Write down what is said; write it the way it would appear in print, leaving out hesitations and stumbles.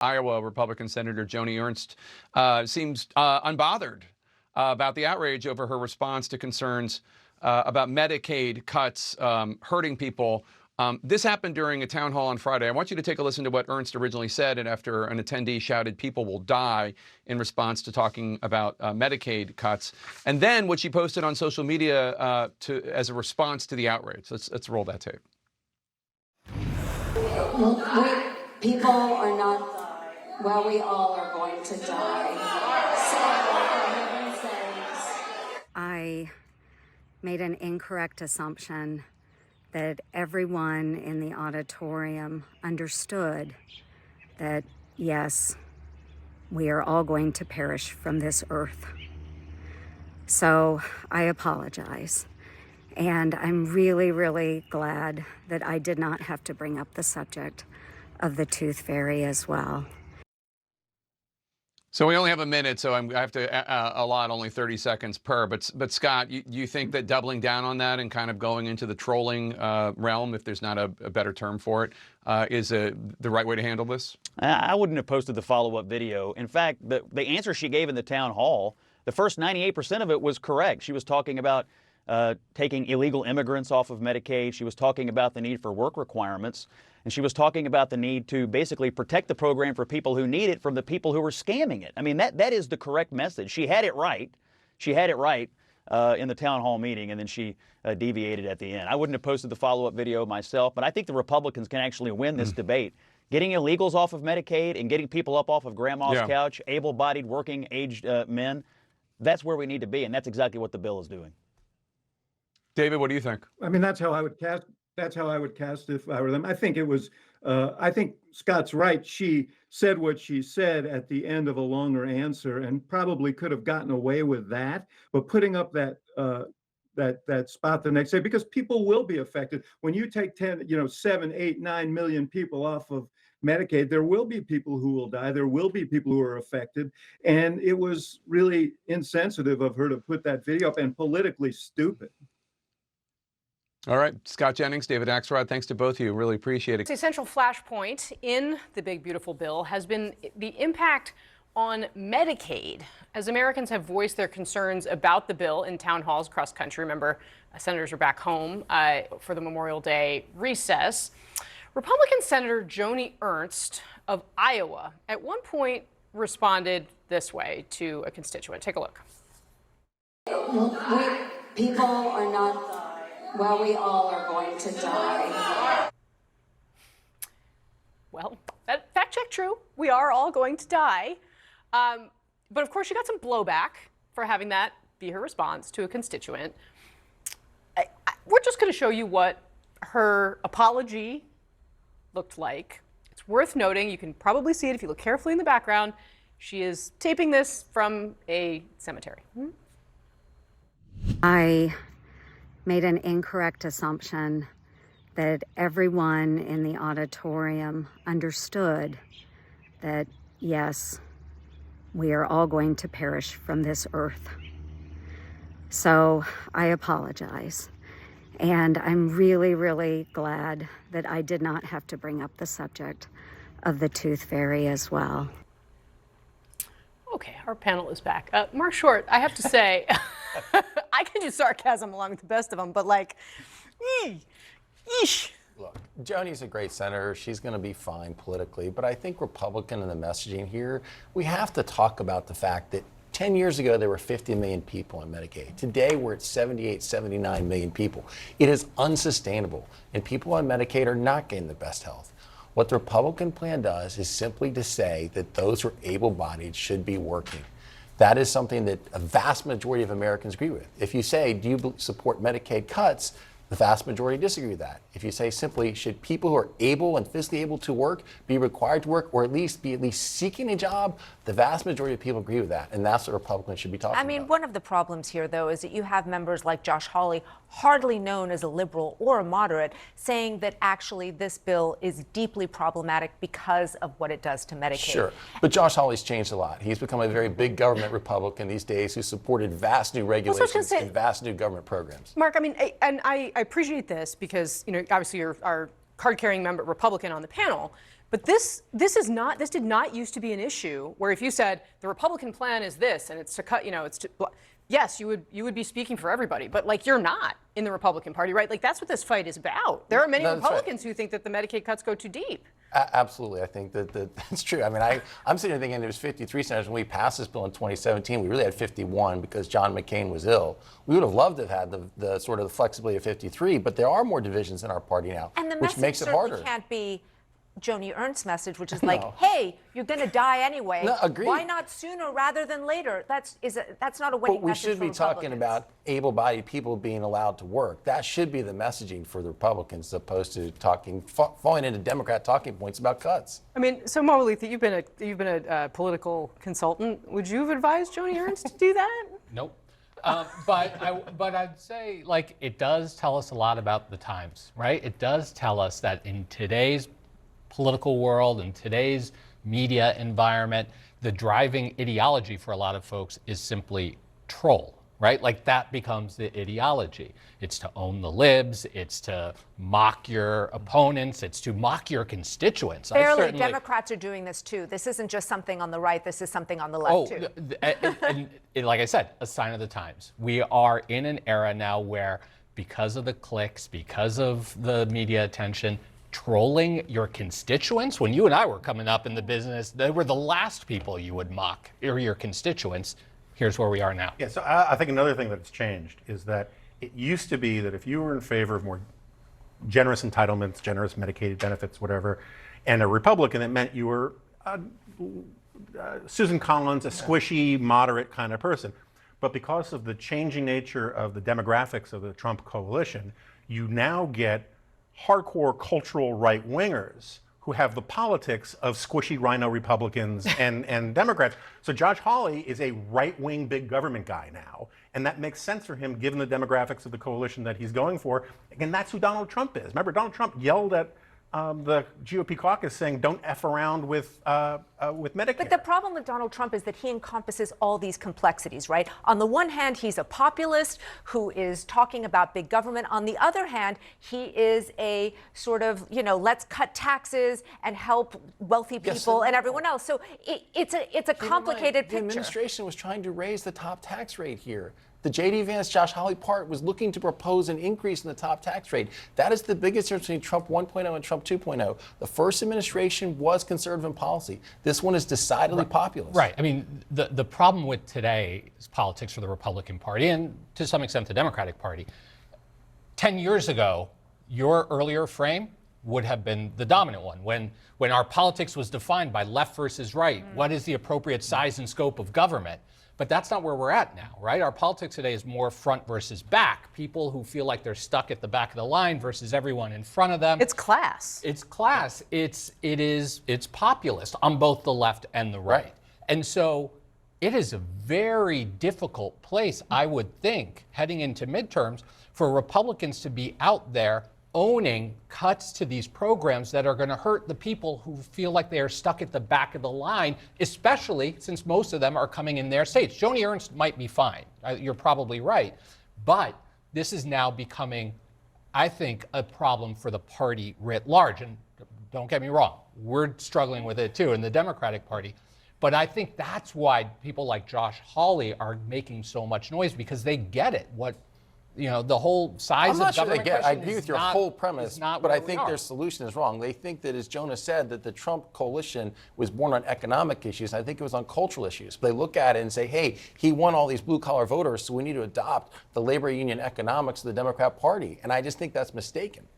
Iowa Republican Senator Joni Ernst seems unbothered about the outrage over her response to concerns about Medicaid cuts hurting people. This happened during a town hall on Friday. I want you to take a listen to what Ernst originally said, and after an attendee shouted, "People will die," in response to talking about Medicaid cuts, and then what she posted on social media as a response to the outrage. Let's roll that tape. People are not, well, we all are going to die. I made an incorrect assumption that everyone in the auditorium understood that, yes, we are all going to perish from this earth. So I apologize. And I'm really, really glad that I did not have to bring up the subject of the tooth fairy as well. So we only have a minute, so I have to allot only 30 seconds per. But Scott, you think that doubling down on that and kind of going into the trolling realm, if there's not a better term for it, is the right way to handle this? I wouldn't have posted the follow-up video. In fact, the answer she gave in the town hall, the first 98% of it was correct. She was talking about taking illegal immigrants off of Medicaid. She was talking about the need for work requirements. And she was talking about the need to basically protect the program for people who need it from the people who are scamming it. I mean, that is the correct message. She had it right. She had it right in the town hall meeting, and then she deviated at the end. I wouldn't have posted the follow-up video myself, but I think the Republicans can actually win this debate. Getting illegals off of Medicaid and getting people up off of grandma's couch, able-bodied, working-aged men, that's where we need to be, and that's exactly what the bill is doing. David, what do you think? I mean, that's how I would cast. That's how I would cast if I were them. I think it was. I think Scott's right. She said what she said at the end of a longer answer, and probably could have gotten away with that. But putting up that that spot the next day, because people will be affected when you take 7, 8, 9 million people off of Medicaid. There will be people who will die. There will be people who are affected, and it was really insensitive of her to put that video up, and politically stupid. All right, Scott Jennings, David Axelrod, thanks to both of you. Really appreciate it. A central flashpoint in the big, beautiful bill has been the impact on Medicaid. As Americans have voiced their concerns about the bill in town halls across the country, remember, senators are back home for the Memorial Day recess. Republican Senator Joni Ernst of Iowa at one point responded this way to a constituent. Take a look. People are not, well, we all are going to die. Well, that fact check true. We are all going to die. But of course, she got some blowback for having that be her response to a constituent. We're just going to show you what her apology looked like. It's worth noting, you can probably see it if you look carefully in the background. She is taping this from a cemetery. I made an incorrect assumption that everyone in the auditorium understood that, yes, we are all going to perish from this earth. So I apologize. And I'm really, really glad that I did not have to bring up the subject of the tooth fairy as well. Okay, our panel is back. Mark Short, I have to say, I can use sarcasm along with the best of them, but like, yeesh. Look, Joni's a great senator. She's going to be fine politically. But I think Republican in the messaging here, we have to talk about the fact that 10 years ago, there were 50 million people on Medicaid. Today, we're at 78, 79 million people. It is unsustainable. And people on Medicaid are not getting the best health. What the Republican plan does is simply to say that those who are able-bodied should be working. That is something that a vast majority of Americans agree with. If you say, do you support Medicaid cuts? The vast majority disagree with that. If you say simply, should people who are able and physically able to work be required to work, or at least seeking a job, the vast majority of people agree with that. And that's what Republicans should be talking about. I mean, one of the problems here, though, is that you have members like Josh Hawley, hardly known as a liberal or a moderate, saying that actually this bill is deeply problematic because of what it does to Medicaid. Sure. But Josh Hawley's changed a lot. He's become a very big government Republican these days who supported vast new regulations and vast new government programs. Mark, I mean, I appreciate this because, you know, obviously you're our card-carrying member Republican on the panel, But this did not used to be an issue where if you said the Republican plan is this and it's to cut, yes, you would be speaking for everybody, but like you're not in the Republican Party, right? Like that's what this fight is about. There are many Republicans who think that the Medicaid cuts go too deep. Absolutely, I think that's true. I mean, I'm sitting here thinking there was 53 senators when we passed this bill in 2017. We really had 51 because John McCain was ill. We would have loved to have had the sort of the flexibility of 53, but there are more divisions in our party now, And the which makes it message harder. certainly can't be Joni Ernst's message, which is like, hey, you're going to die anyway. No, agreed. Why not sooner rather than later? That's not a winning But we message should for be talking Republicans. about able-bodied people being allowed to work. That should be the messaging for the Republicans, as opposed to falling into Democrat talking points about cuts. I mean, so Mo, you've been a political consultant. Would you have advised Joni Ernst to do that? Nope. But I'd say, like, it does tell us a lot about the times, right? It does tell us that in today's political world, in today's media environment, the driving ideology for a lot of folks is simply troll, right? Like that becomes the ideology. It's to own the libs, it's to mock your opponents, it's to mock your constituents. Fairly, Democrats are doing this too. This isn't just something on the right, this is something on the left too. And like I said, a sign of the times. We are in an era now where, because of the clicks, because of the media attention, trolling your constituents. When you and I were coming up in the business, they were the last people you would mock, or your constituents. Here's where we are now. Yeah, so I think another thing that's changed is that it used to be that if you were in favor of more generous entitlements, generous Medicaid benefits, whatever, and a Republican, it meant you were Susan Collins, a squishy, moderate kind of person. But because of the changing nature of the demographics of the Trump coalition, you now get hardcore cultural right-wingers who have the politics of squishy rhino Republicans and Democrats. So Josh Hawley is a right-wing big government guy now, and that makes sense for him given the demographics of the coalition that he's going for. And that's who Donald Trump is. Remember, Donald Trump yelled at the GOP caucus saying, don't F around with Medicare. But the problem with Donald Trump is that he encompasses all these complexities, right? On the one hand, he's a populist who is talking about big government. On the other hand, he is a sort of, let's cut taxes and help wealthy people and everyone else. So it's a complicated picture. The administration was trying to raise the top tax rate here. The J.D. Vance, Josh Hawley part was looking to propose an increase in the top tax rate. That is the biggest difference between Trump 1.0 and Trump 2.0. The first administration was conservative in policy. This one is decidedly populist. Right. I mean, the problem with today's politics for the Republican Party, and to some extent the Democratic Party, 10 years ago, your earlier frame would have been the dominant one. When our politics was defined by left versus right, what is the appropriate size and scope of government? But that's not where we're at now, right? Our politics today is more front versus back. People who feel like they're stuck at the back of the line versus everyone in front of them. It's class. It's class. It's populist on both the left and the right. And so it is a very difficult place, I would think, heading into midterms, for Republicans to be out there owning cuts to these programs that are going to hurt the people who feel like they are stuck at the back of the line, especially since most of them are coming in their states. Joni Ernst might be fine. You're probably right. But this is now becoming, I think, a problem for the party writ large. And don't get me wrong, we're struggling with it too in the Democratic Party. But I think that's why people like Josh Hawley are making so much noise, because they get it. The whole size of government question I agree with your whole premise, but I think their solution is wrong. They think that, as Jonah said, that the Trump coalition was born on economic issues. I think it was on cultural issues. They look at it and say, hey, he won all these blue-collar voters, so we need to adopt the labor union economics of the Democrat Party. And I just think that's mistaken.